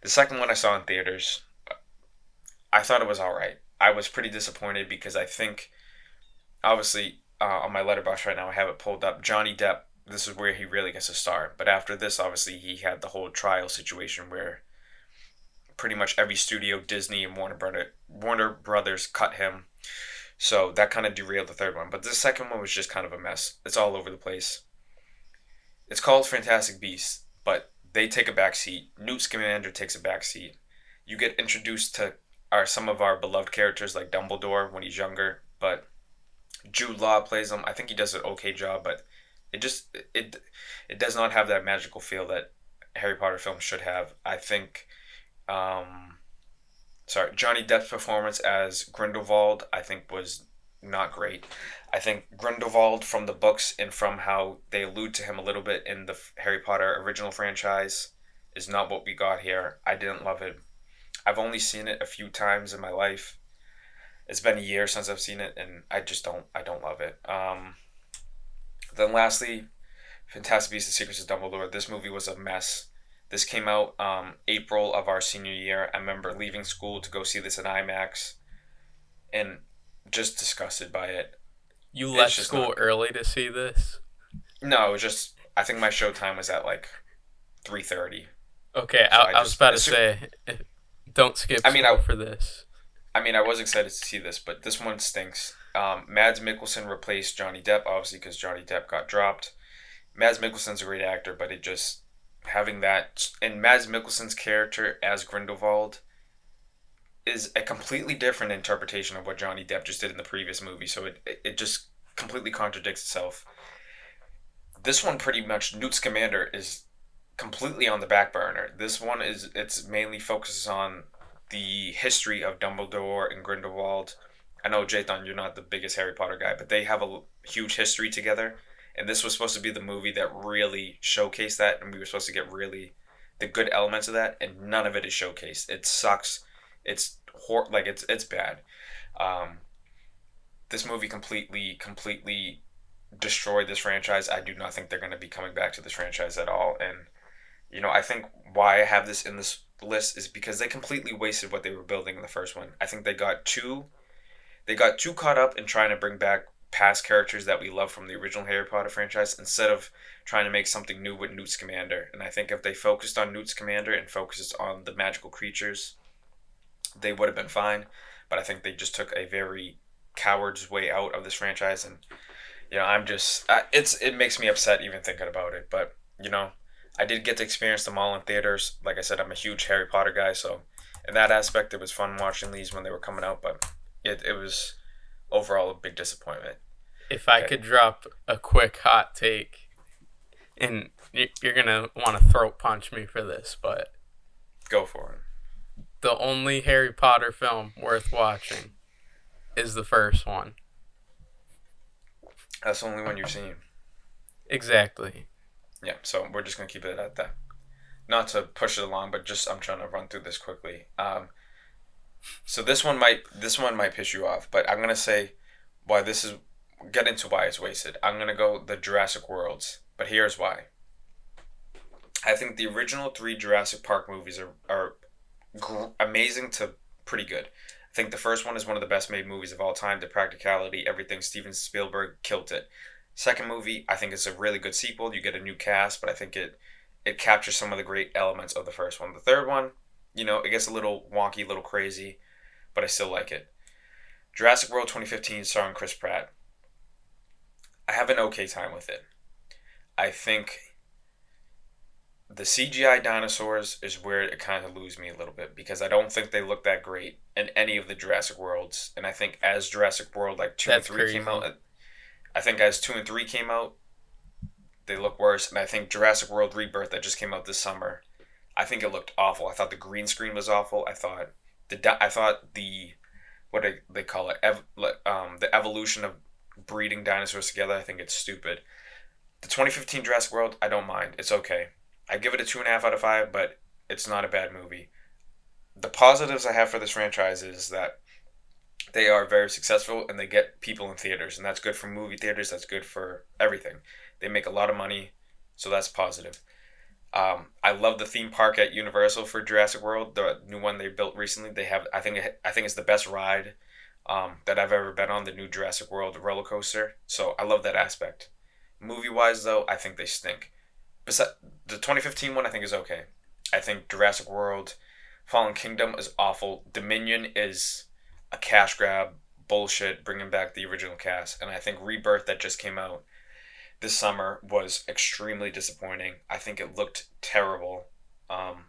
The second one I saw in theaters, I thought it was all right. I was pretty disappointed because I think obviously on my letterbox right now I have it pulled up. Johnny Depp. This is where he really gets a star. But after this, obviously he had the whole trial situation where pretty much every studio, Disney and Warner Brothers, cut him. So that kind of derailed the third one. But the second one was just kind of a mess. It's all over the place. It's called Fantastic Beasts, but they take a back seat. Newt Scamander takes a back seat. You get introduced to some of our beloved characters like Dumbledore when he's younger, but Jude Law plays him. I think he does an okay job, but it does not have that magical feel that Harry Potter films should have. I think um, Johnny Depp's performance as Grindelwald, I think, was not great. I think Grindelwald from the books and from how they allude to him a little bit in the Harry Potter original franchise is not what we got here. I didn't love it. I've only seen it a few times in my life. It's been a year since I've seen it, and I don't love it. Then lastly, Fantastic Beasts: The Secrets of Dumbledore. This movie was a mess. This came out April of our senior year. I remember leaving school to go see this in IMAX, and just disgusted by it. You It's left just school not. early to see this? No, it was just. I think my show time was at like 3:30. Okay, So I was about to say, don't skip I mean, school for this. I was excited to see this, but this one stinks. Mads Mikkelsen replaced Johnny Depp, obviously because Johnny Depp got dropped. Mads Mikkelsen's a great actor, but it just having that and Mads Mikkelsen's character as Grindelwald is a completely different interpretation of what Johnny Depp just did in the previous movie. So it just completely contradicts itself. This one pretty much Newt Scamander is completely on the back burner. This one it's mainly focuses on the history of Dumbledore and Grindelwald. I know Jathan, you're not the biggest Harry Potter guy, but they have a huge history together, and this was supposed to be the movie that really showcased that, and we were supposed to get really the good elements of that, and none of it is showcased. It sucks. It's bad. Um, this movie completely destroyed this franchise. I do not think they're going to be coming back to this franchise at all, and I think why I have this in this list is because they completely wasted what they were building in the first one. I think they got too caught up in trying to bring back past characters that we love from the original Harry Potter franchise instead of trying to make something new with Newt Scamander. And I think if they focused on Newt Scamander and focused on the magical creatures, they would have been fine. But I think they just took a very coward's way out of this franchise, and I'm just it makes me upset even thinking about it. But I did get to experience them all in theaters. Like I said, I'm a huge Harry Potter guy, so in that aspect, it was fun watching these when they were coming out. But it was overall a big disappointment. If I Okay, could drop a quick hot take, and you're gonna want to throat punch me for this, but go for it. the only Harry Potter film worth watching is the first one. That's the only one you've seen. Exactly. Yeah, so we're just gonna keep it at that. Not to push it along, but just I'm trying to run through this quickly. So this one might piss you off, but I'm gonna say why this is get into why it's wasted. I'm gonna go the Jurassic Worlds, but here's why. I think the original three Jurassic Park movies are amazing to pretty good. I think the first one is one of the best made movies of all time. The practicality, everything. Steven Spielberg killed it. Second movie, I think it's a really good sequel. You get a new cast, but I think it captures some of the great elements of the first one. The third one, it gets a little wonky, a little crazy, but I still like it. Jurassic World 2015 starring Chris Pratt. I have an okay time with it. I think the CGI dinosaurs is where it kind of loses me a little bit because I don't think they look that great in any of the Jurassic Worlds. And I think as Jurassic World like 2 and That's 3 came crazy. out, I think as 2 and 3 came out, they look worse. And I think Jurassic World Rebirth that just came out this summer, I think it looked awful. I thought the green screen was awful. I thought the what do they call it? The evolution of breeding dinosaurs together. I think it's stupid. The 2015 Jurassic World, I don't mind. It's okay. I give it a 2.5 out of 5, but it's not a bad movie. The positives I have for this franchise is that they are very successful and they get people in theaters, and that's good for movie theaters. That's good for everything. They make a lot of money, so that's positive. I love the theme park at Universal for Jurassic World, the new one they built recently. They have, I think it's the best ride. that I've ever been on, the new Jurassic World roller coaster. So I love that aspect. Movie wise, though, I think they stink. Besides, the 2015 one, I think is okay. I think Jurassic World, Fallen Kingdom is awful. Dominion is a cash grab, bullshit, bringing back the original cast. And I think Rebirth, that just came out this summer, was extremely disappointing. I think it looked terrible. Um,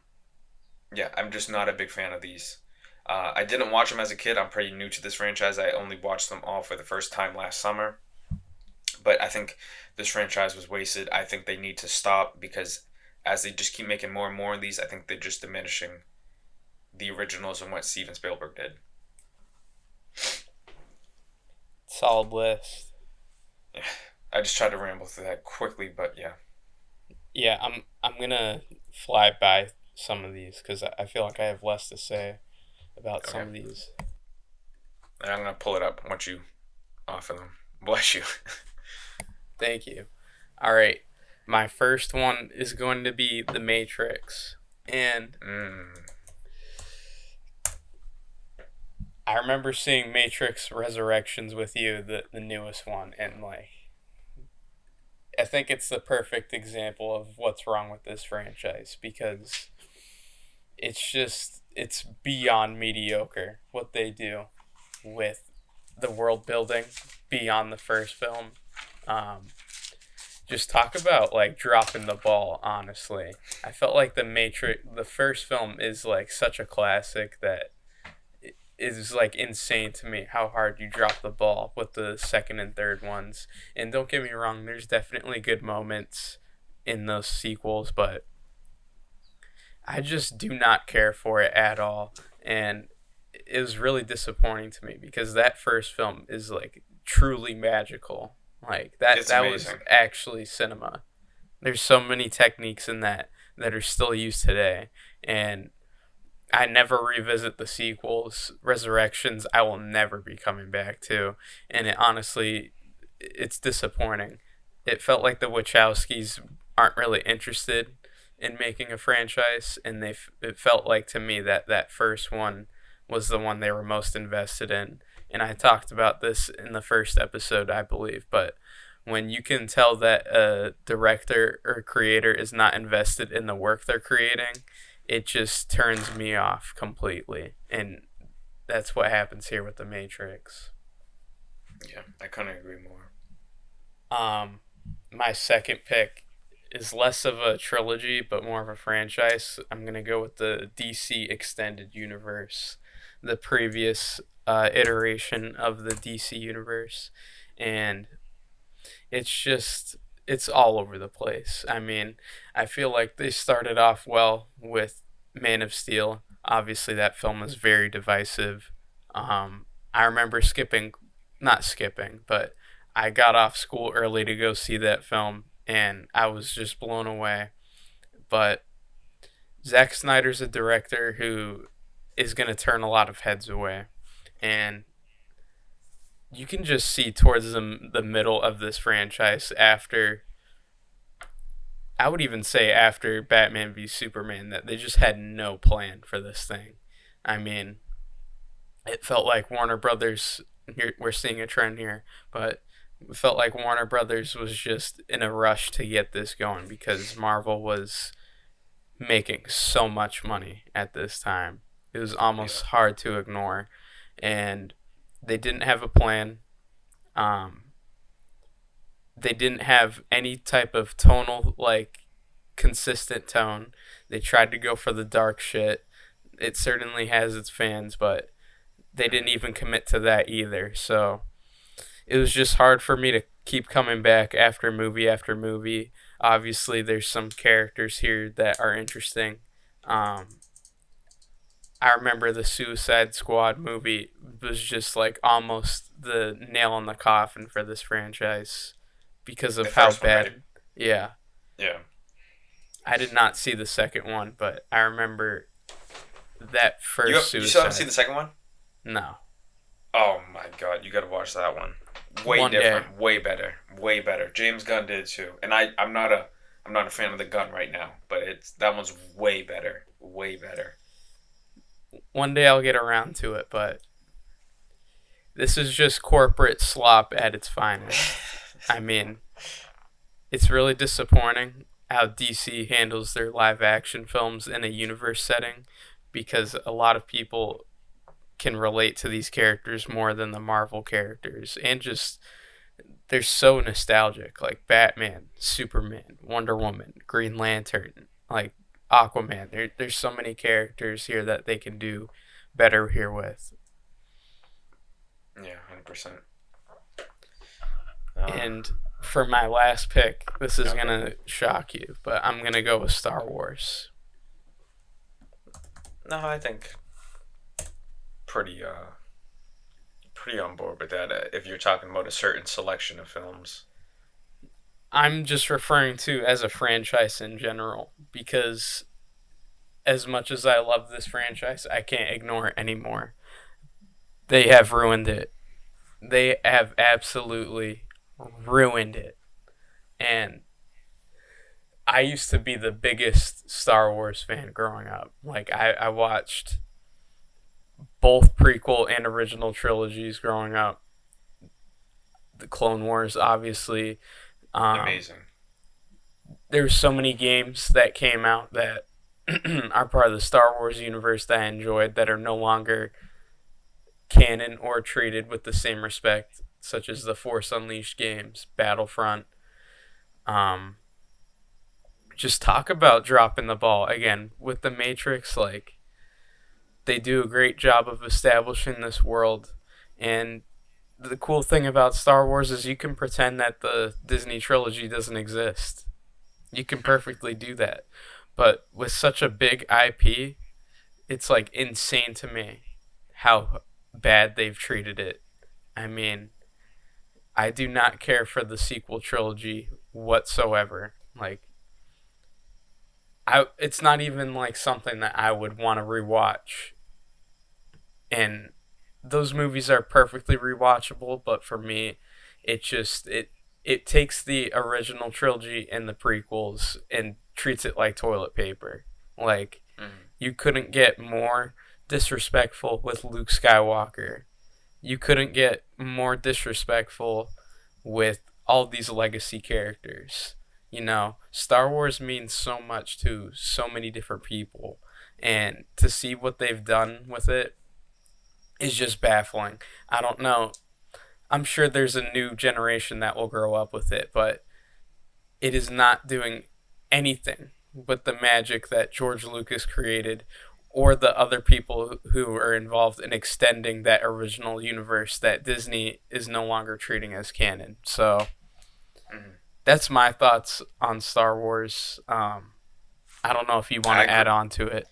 yeah, I'm just not a big fan of these. I didn't watch them as a kid. I'm pretty new to this franchise. I only watched them all for the first time last summer. But I think this franchise was wasted. I think they need to stop because as they just keep making more and more of these, I think they're just diminishing the originals and what Steven Spielberg did. Solid list. Yeah, I just tried to ramble through that quickly, but yeah. Yeah, I'm gonna fly by some of these because I feel like I have less to say about some Okay. of these. And I'm gonna pull it up once you offer them. Bless you. Thank you. All right, my first one is going to be The Matrix, and Mm. I remember seeing Matrix Resurrections with you, the newest one, and like I think it's the perfect example of what's wrong with this franchise because it's beyond mediocre what they do with the world building beyond the first film. Um, just talk about like dropping the ball. Honestly, I felt like the first film, is like such a classic that it is like insane to me how hard you drop the ball with the second and third ones. And don't get me wrong, there's definitely good moments in those sequels, but I just do not care for it at all. And it was really disappointing to me because that first film is like truly magical. Like that It's that was amazing. actually cinema. There's so many techniques in that are still used today, and I never revisit the sequels. Resurrections I will never be coming back to, and it honestly it's disappointing. It felt like the Wachowskis aren't really interested in making a franchise, and it felt like to me that that first one was the one they were most invested in. And I talked about this in the first episode, I believe, but when you can tell that a director or creator is not invested in the work they're creating, it just turns me off completely. And that's what happens here with The Matrix. Yeah, I couldn't agree more. Um, my second pick is less of a trilogy but more of a franchise. I'm gonna go with the DC Extended Universe, the previous iteration of the DC universe, and it's all over the place. I mean, I feel like they started off well with Man of Steel. Obviously, that film was very divisive. I remember not skipping, but I got off school early to go see that film, and I was just blown away. But Zack Snyder's a director who is going to turn a lot of heads away, and you can just see towards the middle of this franchise after, I would even say after Batman v Superman, that they just had no plan for this thing. I mean, it felt like Warner Brothers. Here we're seeing a trend here, but it felt like Warner Brothers was just in a rush to get this going because Marvel was making so much money at this time. It was Yeah. almost hard to ignore, and they didn't have a plan. Um, they didn't have any type of tonal like consistent tone. They tried to go for the dark shit. It certainly has its fans, but they didn't Hmm. even commit to that either. So it was just hard for me to keep coming back after movie. Obviously, there's some characters here that are interesting. Um, I remember the Suicide Squad movie was just like almost the nail in the coffin for this franchise because The of how first one, right? bad. Yeah, Yeah. I did not see the second one, but I remember that first You still haven't seen Suicide. the second one? No, Oh my god, you gotta watch that one. Way one day. different, way better, way better. James Gunn did too, and I'm not a fan of the gun right now, but it's that one's way better, way better. One day I'll get around to it, but This is just corporate slop at its finest. I mean, it's really disappointing how DC handles their live action films in a universe setting because a lot of people can relate to these characters more than the Marvel characters, and just they're so nostalgic, like Batman, Superman, Wonder Woman, Green Lantern, like Aquaman. There's so many characters here that they can do better here with. Yeah, 100%. And for my last pick, this is Okay. gonna shock you, but I'm gonna go with Star Wars. No, I think pretty pretty on board with that. If you're talking about a certain selection of films. I'm just referring to as a franchise in general because as much as I love this franchise, I can't ignore it anymore. They have ruined it. They have absolutely ruined it. And I used to be the biggest Star Wars fan growing up. Like I watched both prequel and original trilogies growing up. The Clone Wars, obviously. Um, Amazing. there's so many games that came out that are part of the Star Wars universe that I enjoyed that are no longer canon or treated with the same respect, such as the Force Unleashed games, Battlefront. Um, just talk about dropping the ball again with the Matrix. Like they do a great job of establishing this world, and the cool thing about Star Wars is you can pretend that the Disney trilogy doesn't exist. You can perfectly do that. But with such a big IP, it's like insane to me how bad they've treated it. I mean, I do not care for the sequel trilogy whatsoever. Like it's not even like something that I would want to rewatch. And those movies are perfectly rewatchable, but for me, it takes the original trilogy and the prequels and treats it like toilet paper. Like Mm. you couldn't get more disrespectful with Luke Skywalker. You couldn't get more disrespectful with all these legacy characters. You know, Star Wars means so much to so many different people, and to see what they've done with it is just baffling. I don't know. I'm sure there's a new generation that will grow up with it, but it is not doing anything with the magic that George Lucas created or the other people who are involved in extending that original universe that Disney is no longer treating as canon. So Mm. that's my thoughts on Star Wars. I don't know if you want I to add agree. on to it.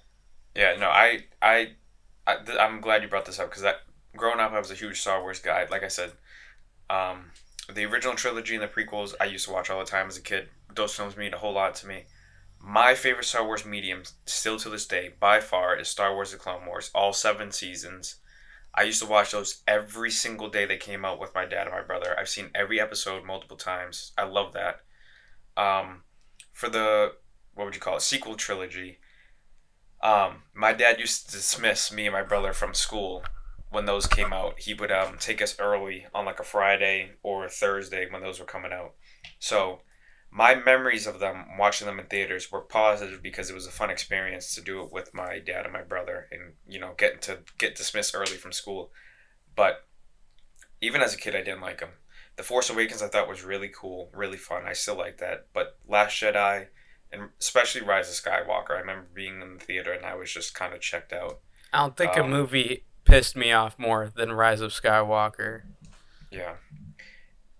Yeah, no, I'm glad you brought this up because that growing up, I was a huge Star Wars guy. Like I said, um, the original trilogy and the prequels, I used to watch all the time as a kid. Those films mean a whole lot to me. My favorite Star Wars medium, still to this day, by far, is Star Wars: The Clone Wars. All 7 seasons. I used to watch those every single day they came out with my dad and my brother. I've seen every episode multiple times. I love that. Um, for the what would you call it sequel trilogy, my dad used to dismiss me and my brother from school when those came out. He would take us early on like a Friday or a Thursday when those were coming out. So my memories of them watching them in theaters were positive because it was a fun experience to do it with my dad and my brother, and getting to get dismissed early from school. But even as a kid, I didn't like them. The Force Awakens I thought was really cool, really fun. I still like that. But Last Jedi, and especially Rise of Skywalker, I remember being in the theater and I was just kind of checked out. I don't think a Um, movie pissed me off more than Rise of Skywalker. yeah,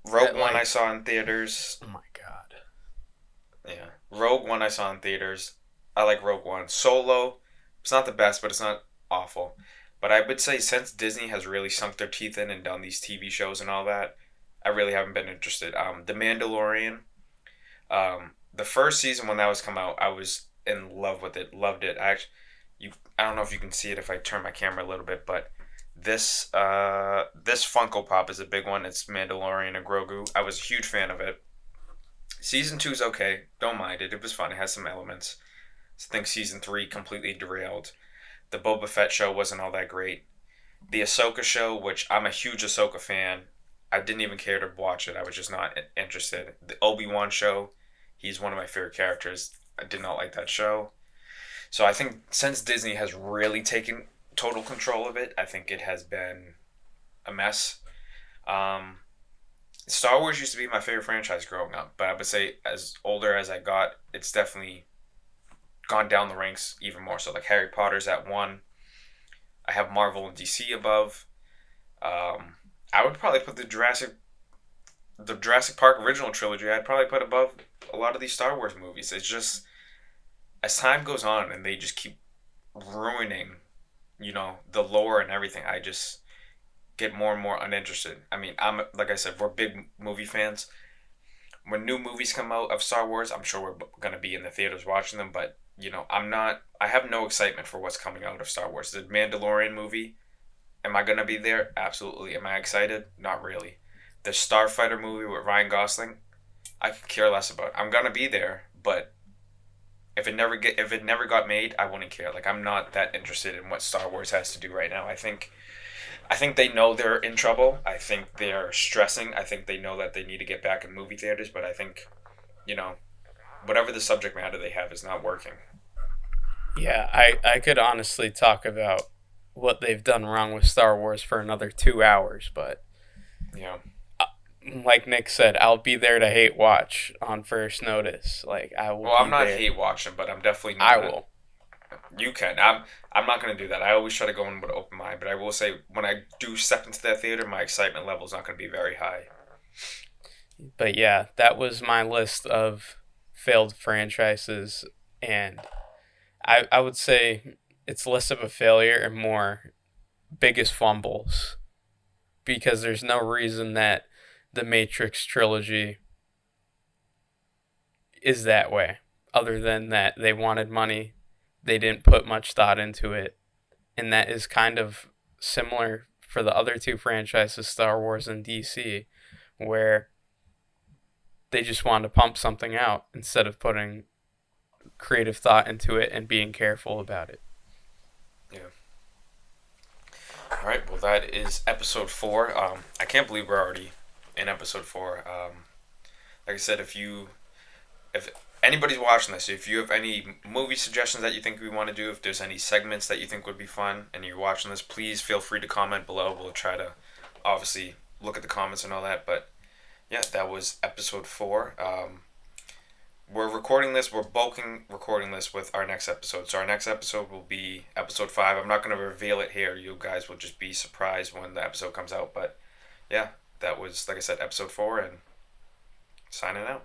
Rogue One I Like, saw in theaters. oh my god. Yeah, Rogue One I saw in theaters. I like Rogue One. Solo, it's not the best, but it's not awful. But I would say since Disney has really sunk their teeth in and done these TV shows and all that, I really haven't been interested. The Mandalorian. The first season when that was come out, I was in love with it. Loved it. I don't know if you can see it if I turn my camera a little bit, but this Funko Pop is a big one. It's Mandalorian and Grogu. I was a huge fan of it. Season two's okay. Don't mind it. It was fun. It has some elements. I think season three completely derailed. The Boba Fett show wasn't all that great. The Ahsoka show, which I'm a huge Ahsoka fan, I didn't even care to watch it. I was just not interested. The Obi-Wan show, he's one of my favorite characters. I did not like that show. So I think since Disney has really taken total control of it, I think it has been a mess. Um, Star Wars used to be my favorite franchise growing up, but I would say as older as I got, it's definitely gone down the ranks even more. So like Harry Potter's at one. I have Marvel and DC above. I would probably put the Jurassic Park original trilogy. I'd probably put above a lot of these Star Wars movies. It's just as time goes on and they just keep ruining, the lore and everything. I just get more and more uninterested. I mean, I'm like I said, we're big movie fans. When new movies come out of Star Wars, I'm sure we're gonna be in the theaters watching them. But I'm not. I have no excitement for what's coming out of Star Wars. The Mandalorian movie. Am I gonna be there? Absolutely. Am I excited? Not really. The Starfighter movie with Ryan Gosling. I could care less about. I'm gonna be there, but if it never got made, I wouldn't care. Like I'm not that interested in what Star Wars has to do right now. I think they know they're in trouble. I think they're stressing. I think they know that they need to get back in movie theaters, but I think, you know, whatever the subject matter they have is not working. Yeah, I could honestly talk about what they've done wrong with Star Wars for another 2 hours, but You know. like Nick said, I'll be there to hate watch on first notice. Like I will Well, I'm be not there. hate watching, but I'm definitely I not. will. You can. I'm not gonna do that. I always try to go in with an open mind, but I will say when I do step into that theater, my excitement level is not gonna be very high. But yeah, that was my list of failed franchises, and I would say it's less of a failure and more biggest fumbles because there's no reason that the Matrix trilogy is that way other than that they wanted money, they didn't put much thought into it, and that is kind of similar for the other two franchises, Star Wars and DC, where they just wanted to pump something out instead of putting creative thought into it and being careful about it. Yeah. All right. Well, that is episode four. I can't believe we're already in episode four. Like I said, if anybody's watching this, if you have any movie suggestions that you think we want to do, if there's any segments that you think would be fun, and you're watching this, please feel free to comment below. We'll try to obviously look at the comments and all that. But yeah, that was episode four. We're recording this. We're bulking recording this with our next episode. So our next episode will be episode five. I'm not going to reveal it here. You guys will just be surprised when the episode comes out. But yeah, that was, like I said, episode four, and signing out.